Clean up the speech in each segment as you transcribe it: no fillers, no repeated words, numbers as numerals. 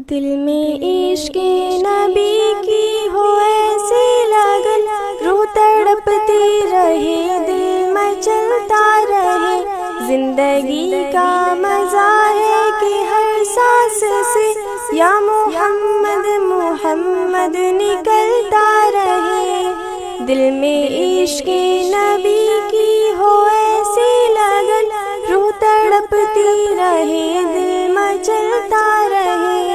دل میں عشق نبی کی ہو ایسی لگن، روح تڑپتی رہے دل میں چلتا رہے، زندگی کا مزہ ہے کہ ہر سانس سے یا محمد محمد نکلتا رہے۔ دل میں عشق نبی کی ہو ایسی لگن، روح تڑپتی رہے دل میں چلتا رہے،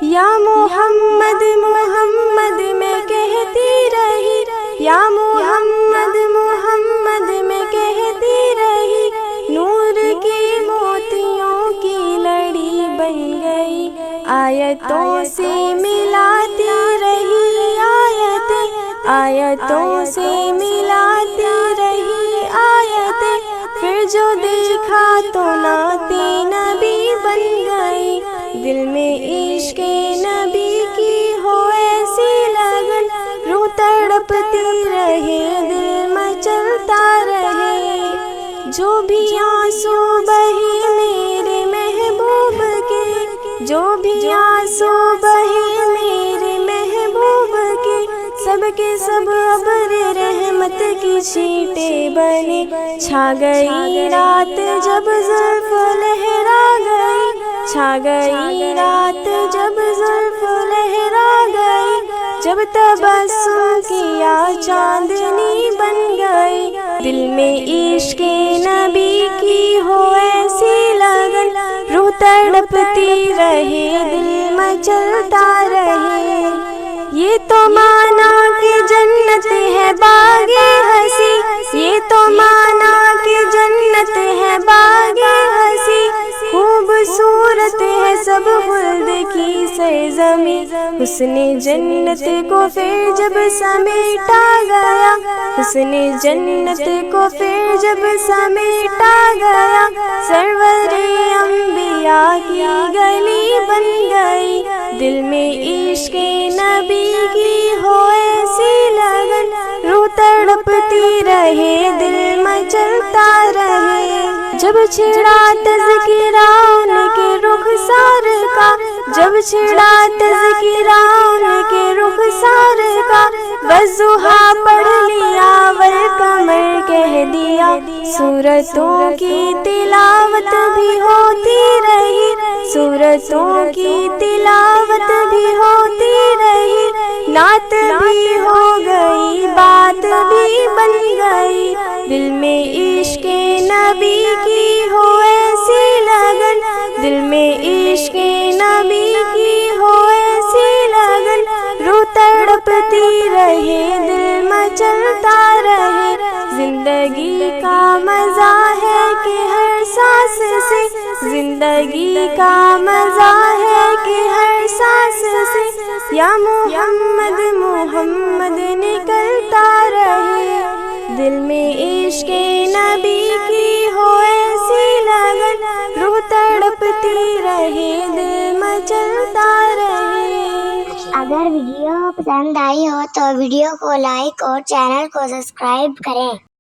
یا محمد محمد میں کہتی رہی، یا محمد محمد میں کہتی رہی، نور کی موتیوں کی لڑی بن گئی، آیتوں سے ملاتی رہی آیتیں، آیتوں سے ملاتی رہی آیتیں، پھر جو دیکھا تو نعتِ نبی بن گئی۔ دل میں عشق نبی کی ہو ایسی لگن، روح تڑپتی رہے دل میں چلتا رہے، جو بھی آنسو بہے میرے محبوب کے، جو بھی آنسو بہے میرے محبوب کے، سب کے سب ابر رحمت کی چھینٹیں بنے، چھا گئی رات جب زلف لہرا گئی، چھا گئی رات جب زلف لہرا گئی، جب تبسم کیا چاندنی بن گئی۔ دل میں عشق نبی کی ہو ایسی لگن، روح تڑپتی رہے دل میں چلتا رہے، یہ تو مانا کہ جنت ہے باغ ہنسی، یہ تو مانا کہ جنت ہے باغ ہنسی، خوبصورت ہے سب خلد کی سرزمین، حسن جنت کو پھر جب سمیٹا گیا، حسن جنت کو پھر جب سمیٹا گیا، سرور انبیاء کی گلی بن گئی۔ دل میں عشق نبی کی ہو ایسی لگن، روح تڑپتی رہے دل میں چلتا رہے، جب چھڑا تذکرہ ان کے رخسار کا، جب چھڑا تذکرہ ان کے رخسار کا، والضحیٰ پڑھ لیا والقمر کہہ دیا، سورتوں کی تلاوت بھی ہوتی رہی، سورتوں کی تلاوت بھی ہوتی رہی، نعت بھی ہو گئی بات بھی بن گئی۔ دل میں عشق نبی کی ہو ایسی لگن، دل میں عشق نبی کی ہو ایسی لگن، روح تڑپتی رہے دل میں چلتا رہے، زندگی کا مزہ ہے کہ ہر سانس سے، زندگی کا مزہ ہے کہ ہر سانس سے، یا محمد محمد نکلتا رہے۔ دل میں عشق نبی کی ہو ایسی لگن، روح تڑپتی رہے دل میں چلتا رہے۔ اگر ویڈیو پسند آئی ہو تو ویڈیو کو لائک اور چینل کو سبسکرائب کریں۔